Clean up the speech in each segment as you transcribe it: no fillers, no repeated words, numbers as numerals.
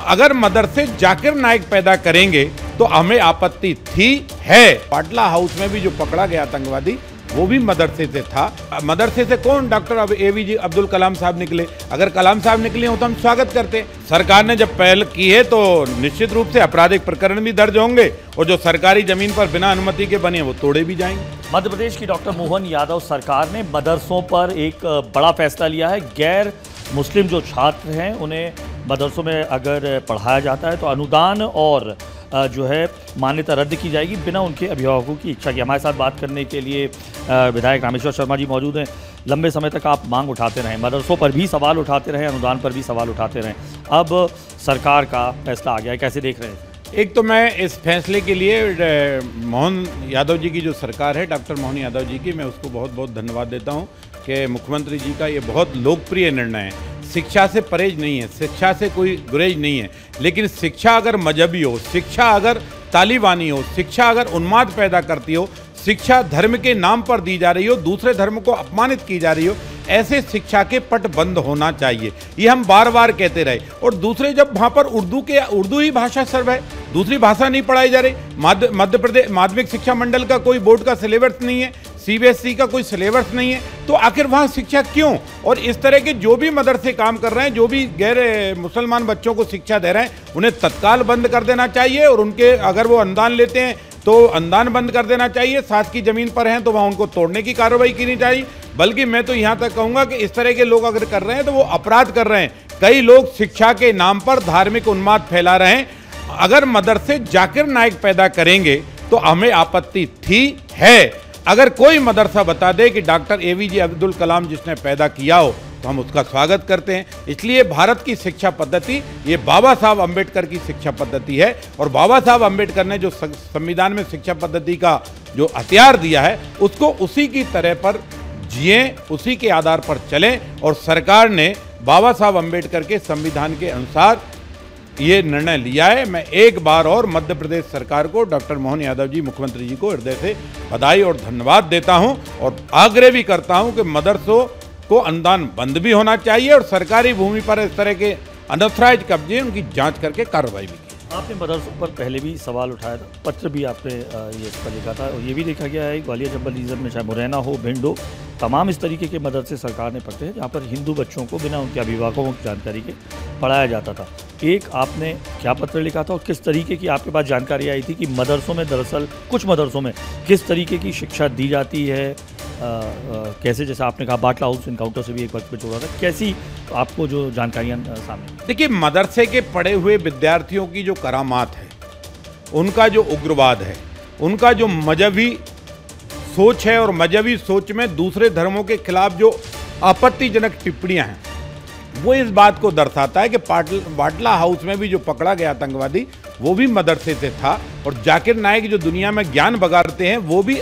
अगर मदरसे जाकिर नाइक पैदा करेंगे तो हमें आपत्ति थी है। पाटला हाउस में भी जो पकड़ा गया आतंकवादी वो भी मदरसे से था। मदरसे से कौन? डॉक्टर एपीजे अब्दुल कलाम साहब निकले। अगर कलाम साहब निकले हो तो हम स्वागत करते। सरकार ने जब पहल की है तो निश्चित रूप से आपराधिक प्रकरण भी दर्ज होंगे और जो सरकारी जमीन पर बिना अनुमति के बने वो तोड़े भी जाएंगे। मध्य प्रदेश की डॉक्टर मोहन यादव सरकार ने मदरसों पर एक बड़ा फैसला लिया है। गैर मुस्लिम जो छात्र हैं उन्हें मदरसों में अगर पढ़ाया जाता है तो अनुदान और जो है मान्यता रद्द की जाएगी बिना उनके अभिभावकों की इच्छा के। हमारे साथ बात करने के लिए विधायक रामेश्वर शर्मा जी मौजूद हैं। लंबे समय तक आप मांग उठाते रहे, मदरसों पर भी सवाल उठाते रहे, अनुदान पर भी सवाल उठाते रहे, अब सरकार का फैसला आ गया है, कैसे देख रहे हैं? एक तो मैं इस फैसले के लिए मोहन यादव जी की जो सरकार है, डॉक्टर मोहन यादव जी की, मैं उसको बहुत बहुत धन्यवाद देता हूं कि मुख्यमंत्री जी का ये बहुत लोकप्रिय निर्णय है। शिक्षा से परहेज नहीं है, शिक्षा से कोई गुरेज नहीं है, लेकिन शिक्षा अगर मजहबी हो, शिक्षा अगर तालिबानी हो, शिक्षा अगर उन्माद पैदा करती हो, शिक्षा धर्म के नाम पर दी जा रही हो, दूसरे धर्म को अपमानित की जा रही हो, ऐसे शिक्षा के पट बंद होना चाहिए। ये हम बार बार कहते रहे। और दूसरे जब वहाँ पर उर्दू ही भाषा सर्व है, दूसरी भाषा नहीं पढ़ाई जा रही। मध्य प्रदेश माध्यमिक शिक्षा मंडल का कोई बोर्ड का सिलेबस नहीं है, सीबीएसई का कोई सिलेबस नहीं है, तो आखिर वहाँ शिक्षा क्यों? और इस तरह के जो भी मदरसे काम कर रहे हैं, जो भी गैर मुसलमान बच्चों को शिक्षा दे रहे हैं, उन्हें तत्काल बंद कर देना चाहिए। और उनके अगर वो अनुदान लेते हैं तो अनुदान बंद कर देना चाहिए। साथ की जमीन पर हैं तो वहाँ उनको तोड़ने की कार्रवाई करनी चाहिए। बल्कि मैं तो यहाँ तक कहूँगा कि इस तरह के लोग अगर कर रहे हैं तो वो अपराध कर रहे हैं। कई लोग शिक्षा के नाम पर धार्मिक उन्माद फैला रहे हैं। अगर मदरसे जाकिर नाइक पैदा करेंगे तो हमें आपत्ति थी है। अगर कोई मदरसा बता दे कि डॉक्टर एपीजे अब्दुल कलाम जिसने पैदा किया हो तो हम उसका स्वागत करते हैं। इसलिए भारत की शिक्षा पद्धति ये बाबा साहब अम्बेडकर की शिक्षा पद्धति है और बाबा साहब अम्बेडकर ने जो संविधान में शिक्षा पद्धति का जो हथियार दिया है उसको उसी की तरह पर जिए, उसी के आधार पर चलें। और सरकार ने बाबा साहब अम्बेडकर के संविधान के अनुसार ये निर्णय लिया है। मैं एक बार और मध्य प्रदेश सरकार को, डॉक्टर मोहन यादव जी मुख्यमंत्री जी को हृदय से बधाई और धन्यवाद देता हूं और आग्रह भी करता हूं कि मदरसों को अनुदान बंद भी होना चाहिए और सरकारी भूमि पर इस तरह के अनऑथराइज कब्जे उनकी जांच करके कार्रवाई भी की। आपने मदरसों पर पहले भी सवाल उठाया था, पत्र भी आपने ये इस पर लिखा था और ये भी देखा गया है ग्वालियर चंबल रीजन में, चाहे मुरैना हो, भिंड हो, तमाम इस तरीके के मदरसे सरकार ने पकड़े हैं जहाँ पर हिंदू बच्चों को बिना उनके अभिभावकों की जानकारी के पढ़ाया जाता था। एक आपने क्या पत्र लिखा था और किस तरीके की आपके पास जानकारी आई थी कि मदरसों में दरअसल कुछ मदरसों में किस तरीके की शिक्षा दी जाती है? कैसे, जैसे आपने कहा बाटला हाउस इनकाउंटर से भी एक वक्त पे जोड़ा था, कैसी आपको जो जानकारियाँ सामने? देखिए, मदरसे के पढ़े हुए विद्यार्थियों की जो करामात है, उनका जो उग्रवाद है, उनका जो मजहबी सोच है और मजहबी सोच में दूसरे धर्मों के खिलाफ जो आपत्तिजनक टिप्पणियां हैं, वो इस बात को दर्शाता है कि बाटला हाउस में भी जो पकड़ा गया आतंकवादी वो भी मदरसे से था। और जाकिर नाइक जो दुनिया में ज्ञान बगाड़ते हैं वो भी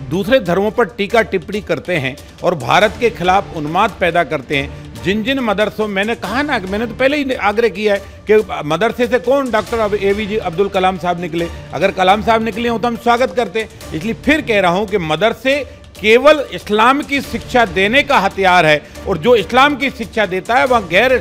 दूसरे धर्मों पर टीका टिप्पणी करते हैं और भारत के खिलाफ उन्माद पैदा करते हैं। जिन जिन मदरसों, मैंने कहा ना, मैंने तो पहले ही आग्रह किया है कि मदरसे से कौन? डॉक्टर एपीजे अब्दुल कलाम साहब निकले। अगर कलाम साहब निकले हो तो हम स्वागत करते हैं। इसलिए फिर कह रहा हूं कि मदरसे केवल इस्लाम की शिक्षा देने का हथियार है और जो इस्लाम की शिक्षा देता है वह गैर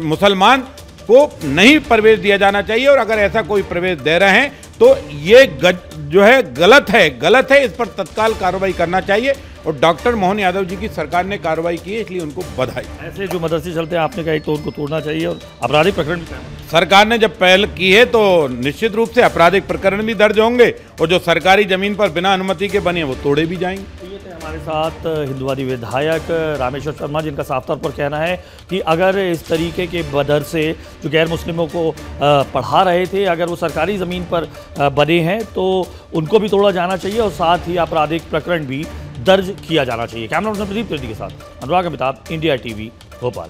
मुसलमान को नहीं प्रवेश दिया जाना चाहिए। और अगर ऐसा कोई प्रवेश दे रहे हैं तो ये जो है गलत है, इस पर तत्काल कार्रवाई करना चाहिए। और डॉक्टर मोहन यादव जी की सरकार ने कार्रवाई की है, इसलिए उनको बधाई। ऐसे जो मदरसे चलते हैं, आपने कहा तो उनको तोड़ना चाहिए और आपराधिक प्रकरण भी करना। सरकार ने जब पहल की है तो निश्चित रूप से आपराधिक प्रकरण भी दर्ज होंगे और जो सरकारी जमीन पर बिना अनुमति के बने वो तोड़े भी जाएंगे। तो ये थे हमारे साथ हिंदुवादी विधायक रामेश्वर शर्मा, जिनका साफ तौर पर कहना है कि अगर इस तरीके के मदरसे जो गैर मुस्लिमों को पढ़ा रहे थे, अगर वो सरकारी ज़मीन पर बने हैं तो उनको भी तोड़ा जाना चाहिए और साथ ही आपराधिक प्रकरण भी दर्ज किया जाना चाहिए। कैमरा पर्सन प्रदीप त्रिवेदी के साथ अनुराग अमिताभ, इंडिया टीवी, भोपाल।